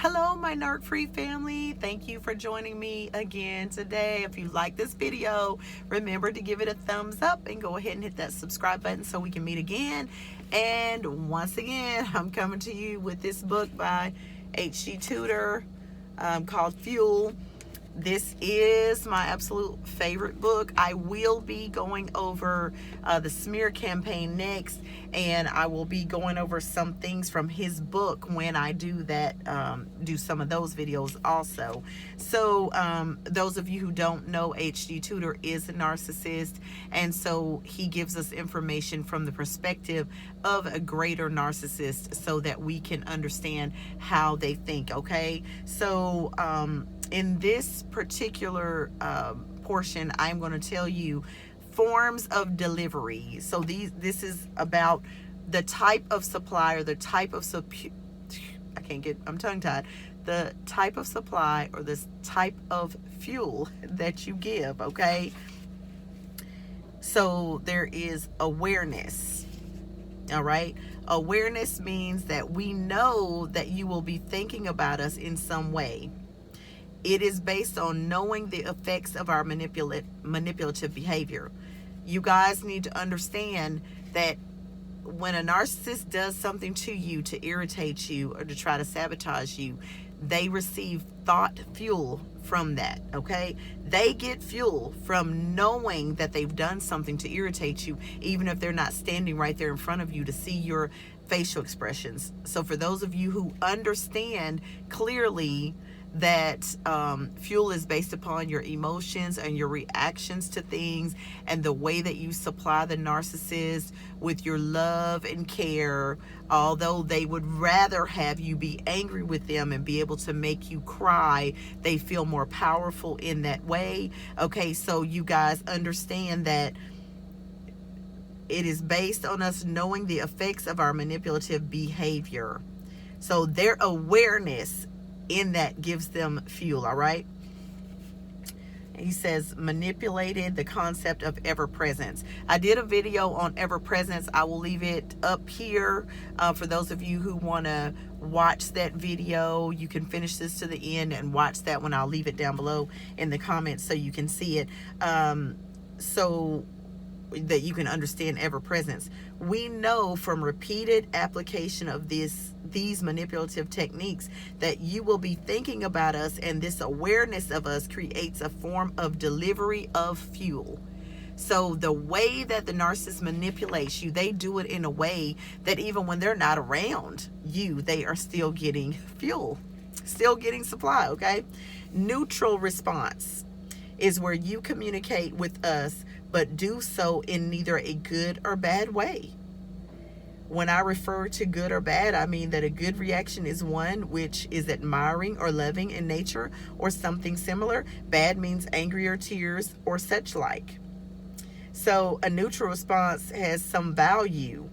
Hello, my Narc Free family. Thank you for joining me again today. If you like this video, remember to give it a thumbs up and go ahead and hit that subscribe button so we can meet again. And once again, I'm coming to you with this book by H.G. Tudor called Fuel. This is my absolute favorite book. I will be going over the smear campaign next, and I will be going over some things from his book when I do that, do some of those videos also. So those of you who don't know, H.G. Tudor is a narcissist, and so he gives us information from the perspective of a greater narcissist so that we can understand how they think, okay? So in this particular portion, I'm going to tell you forms of delivery. So this is about the type of supply or the type of I'm tongue-tied. The type of supply or this type of fuel that you give, okay? So there is awareness, all right? Awareness means that we know that you will be thinking about us in some way. It is based on knowing the effects of our manipulative behavior. You guys need to understand that when a narcissist does something to you to irritate you or to try to sabotage you, they receive thought fuel from that, okay? They get fuel from knowing that they've done something to irritate you, even if they're not standing right there in front of you to see your facial expressions. So for those of you who understand clearly that fuel is based upon your emotions and your reactions to things and the way that you supply the narcissist with your love and care, although they would rather have you be angry with them and be able to make you cry, they feel more powerful in that way. Okay, so you guys understand that it is based on us knowing the effects of our manipulative behavior. So their awareness in that gives them fuel, all right? He says manipulated the concept of ever-presence. I did a video on ever-presence. I will leave it up here for those of you who want to watch that video. You can finish this to the end and watch that one. I'll leave it down below in the comments so you can see it, so that you can understand ever-presence. We know from repeated application of these manipulative techniques that you will be thinking about us, and this awareness of us creates a form of delivery of fuel. So the way that the narcissist manipulates you, they do it in a way that even when they're not around you, they are still getting fuel, still getting supply, okay? Neutral response is where you communicate with us, but do so in neither a good or bad way. When I refer to good or bad, I mean that a good reaction is one which is admiring or loving in nature or something similar. Bad means angry or tears or such like. So a neutral response has some value.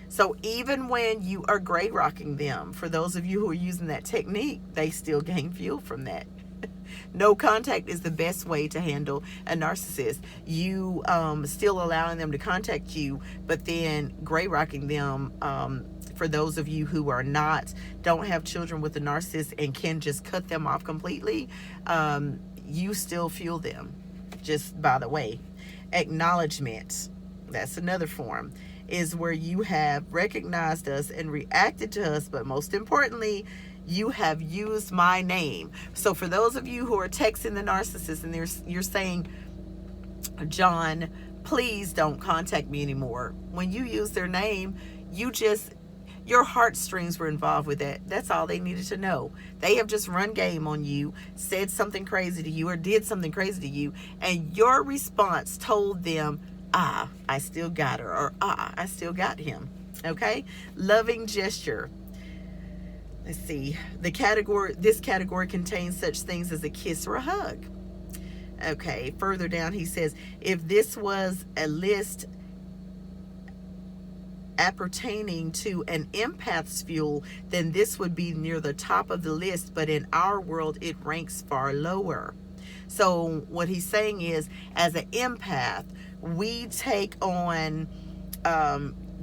So even when you are gray rocking them, for those of you who are using that technique, they still gain fuel from that. No contact is the best way to handle a narcissist. You still allowing them to contact you, but then gray rocking them, for those of you who are don't have children with a narcissist and can just cut them off completely, you still fuel them, just by the way. Acknowledgement, that's another form, is where you have recognized us and reacted to us, but most importantly, you have used my name. So for those of you who are texting the narcissist and you're saying, John, please don't contact me anymore. When you use their name, your heartstrings were involved with that. That's all they needed to know. They have just run game on you, said something crazy to you or did something crazy to you, and your response told them, I still got her, or I still got him. Okay? Loving gesture. Let's see. This category contains such things as a kiss or a hug. Okay, further down he says, if this was a list appertaining to an empath's fuel, then this would be near the top of the list, but in our world it ranks far lower. So what he's saying is, as an empath, we take on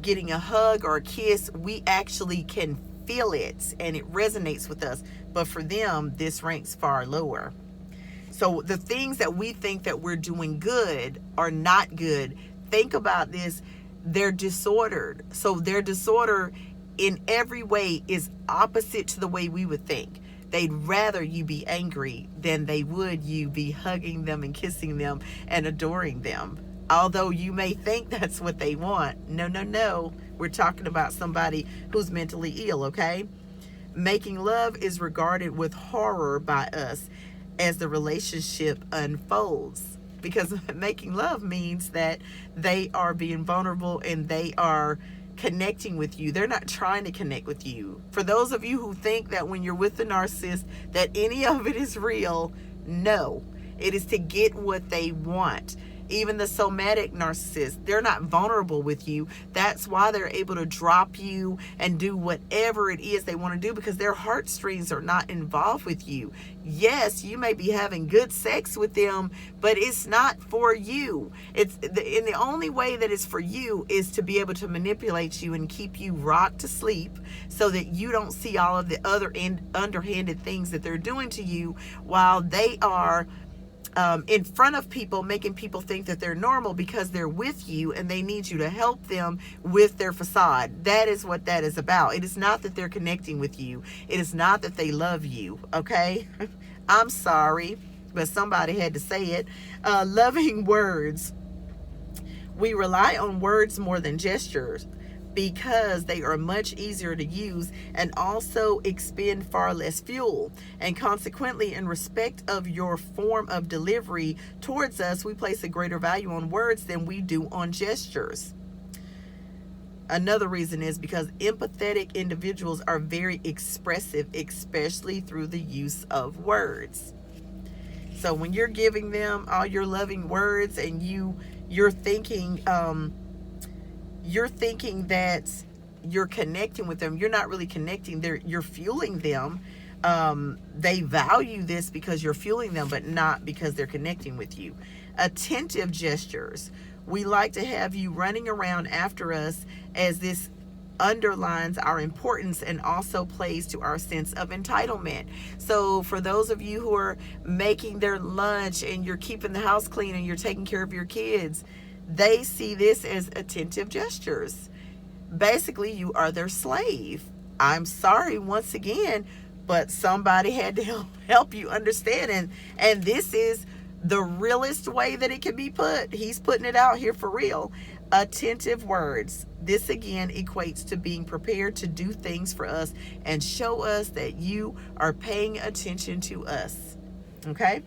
getting a hug or a kiss. We actually can feel it and it resonates with us. But for them, this ranks far lower. So the things that we think that we're doing good are not good. Think about this. They're disordered. So their disorder in every way is opposite to the way we would think. They'd rather you be angry than they would you be hugging them and kissing them and adoring them. Although you may think that's what they want. No, no, no. We're talking about somebody who's mentally ill, okay? Making love is regarded with horror by us as the relationship unfolds. Because making love means that they are being vulnerable and they are connecting with you. They're not trying to connect with you. For those of you who think that when you're with the narcissist that any of it is real, no. It is to get what they want. Even the somatic narcissist, they're not vulnerable with you. That's why they're able to drop you and do whatever it is they want to do, because their heartstrings are not involved with you. Yes, you may be having good sex with them, but it's not for you. And the only way that it's for you is to be able to manipulate you and keep you rocked to sleep so that you don't see all of the other underhanded things that they're doing to you, while they are in front of people, making people think that they're normal because they're with you and they need you to help them with their facade. That is what that is about. It is not that they're connecting with you. It is not that they love you, okay? I'm sorry, but somebody had to say it. Loving words. We rely on words more than gestures, because they are much easier to use and also expend far less fuel. And consequently, in respect of your form of delivery towards us, we place a greater value on words than we do on gestures. Another reason is because empathetic individuals are very expressive, especially through the use of words. So when you're giving them all your loving words and you're thinking that you're connecting with them, you're not really connecting. You're fueling them. They value this because you're fueling them, but not because they're connecting with you. Attentive gestures. We like to have you running around after us, as this underlines our importance and also plays to our sense of entitlement. So for those of you who are making their lunch and you're keeping the house clean and you're taking care of your kids, they see this as attentive gestures. Basically, you are their slave. I'm sorry once again, but somebody had to help you understand. And this is the realest way that it can be put. He's putting it out here for real. Attentive words. This again equates to being prepared to do things for us and show us that you are paying attention to us. Okay?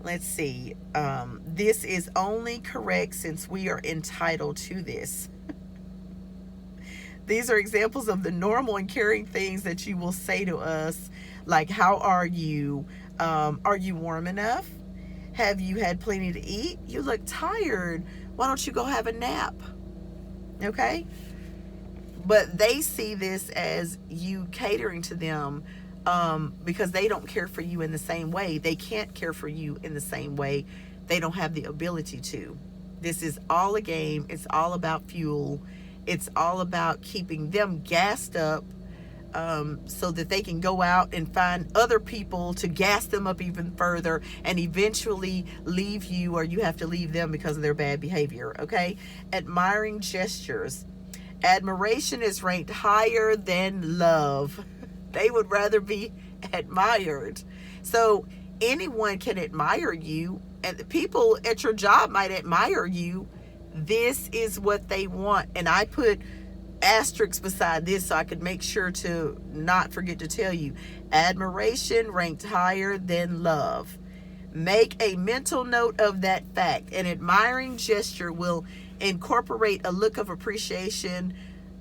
Let's see. This is only correct since we are entitled to this. These are examples of the normal and caring things that you will say to us, like, how are you? Are you warm enough? Have you had plenty to eat? You look tired. Why don't you go have a nap? Okay? But they see this as you catering to them, because they don't care for you in the same way. They can't care for you in the same way. They don't have the ability to. This is all a game. It's all about fuel. It's all about keeping them gassed up, so that they can go out and find other people to gas them up even further and eventually leave you, or you have to leave them because of their bad behavior. Okay? Admiring gestures. Admiration is ranked higher than love. They would rather be admired. So anyone can admire you, and the people at your job might admire you. This is what they want. And I put asterisks beside this so I could make sure to not forget to tell you. Admiration ranked higher than love. Make a mental note of that fact. An admiring gesture will incorporate a look of appreciation,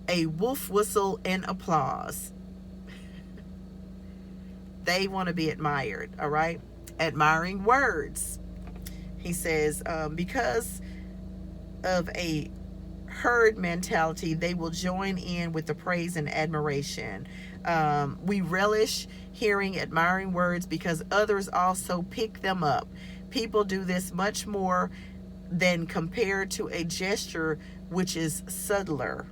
a wolf whistle, and applause. They want to be admired, all right? Admiring words. He says, because of a herd mentality, they will join in with the praise and admiration. We relish hearing admiring words because others also pick them up. People do this much more than compared to a gesture which is subtler.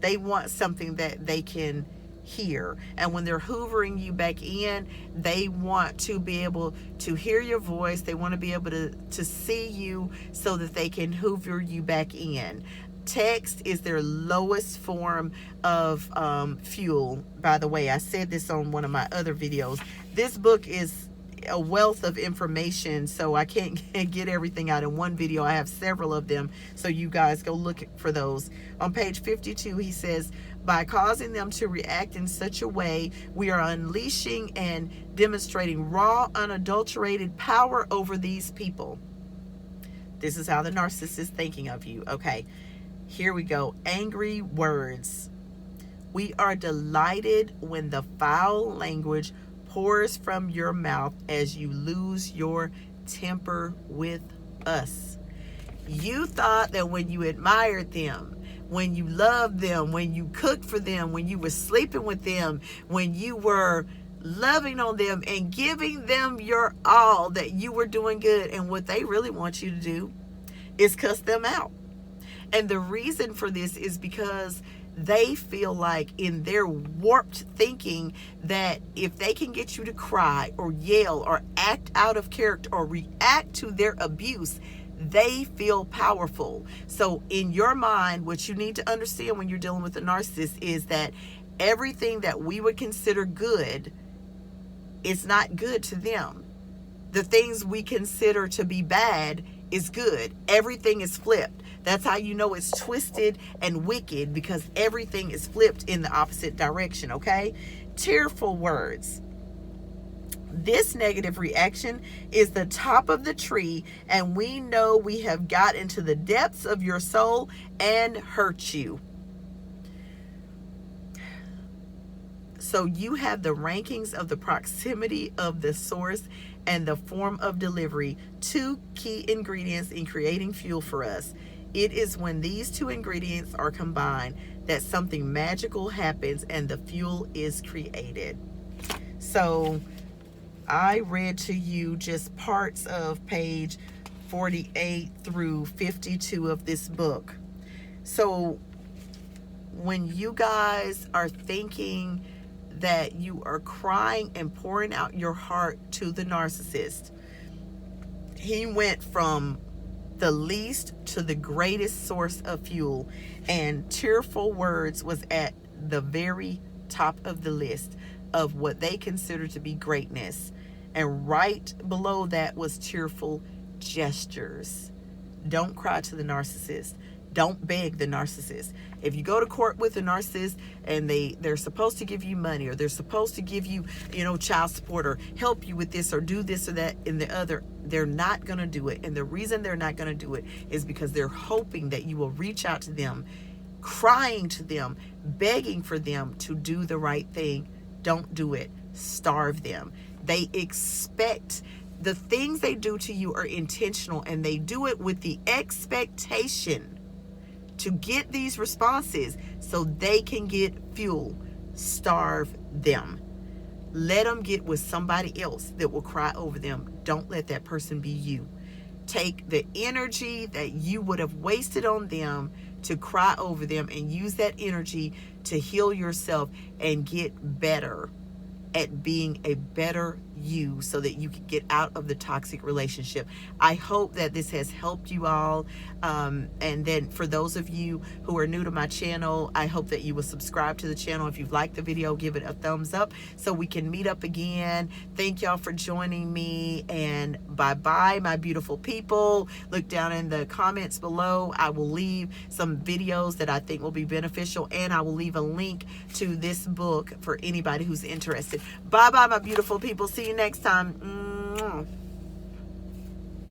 They want something that they can hear. And when they're hoovering you back in, they want to be able to hear your voice. They want to be able to see you so that they can hoover you back in. Text is their lowest form of fuel. By the way, I said this on one of my other videos. This book is a wealth of information, so I can't get everything out in one video. I have several of them, so you guys go look for those. On page 52, he says, by causing them to react in such a way, we are unleashing and demonstrating raw, unadulterated power over these people. This is how the narcissist is thinking of you. Okay, here we go. Angry words. We are delighted when the foul language pours from your mouth as you lose your temper with us. You thought that when you admired them, when you loved them, when you cooked for them, when you were sleeping with them, when you were loving on them and giving them your all, that you were doing good. And what they really want you to do is cuss them out. And the reason for this is because they feel like, in their warped thinking, that if they can get you to cry or yell or act out of character or react to their abuse, they feel powerful. So in your mind, what you need to understand when you're dealing with a narcissist is that everything that we would consider good is not good to them. The things we consider to be bad is good. Everything is flipped. That's how you know it's twisted and wicked, because everything is flipped in the opposite direction, okay? Tearful words. This negative reaction is the top of the tree, and we know we have got into the depths of your soul and hurt you. So you have the rankings of the proximity of the source and the form of delivery, two key ingredients in creating fuel for us. It is when these two ingredients are combined that something magical happens and the fuel is created. So I read to you just parts of page 48 through 52 of this book. So when you guys are thinking that you are crying and pouring out your heart to the narcissist, he went from the least to the greatest source of fuel, and tearful words was at the very top of the list of what they consider to be greatness. And right below that was tearful gestures. Don't cry to the narcissist. Don't beg the narcissist. If you go to court with a narcissist and they're supposed to give you money, or they're supposed to give you, child support, or help you with this or do this or that and the other, they're not going to do it. And the reason they're not going to do it is because they're hoping that you will reach out to them, crying to them, begging for them to do the right thing. Don't do it. Starve them. They expect, the things they do to you are intentional, and they do it with the expectation to get these responses so they can get fuel. Starve them. Let them get with somebody else that will cry over them. Don't let that person be you. Take the energy that you would have wasted on them to cry over them and use that energy to heal yourself and get better at being a better you, so that you can get out of the toxic relationship. I hope that this has helped you all. And then for those of you who are new to my channel, I hope that you will subscribe to the channel. If you've liked the video, give it a thumbs up so we can meet up again. Thank y'all for joining me, and bye-bye, my beautiful people. Look down in the comments below. I will leave some videos that I think will be beneficial, and I will leave a link to this book for anybody who's interested. Bye-bye, my beautiful people. See you next time.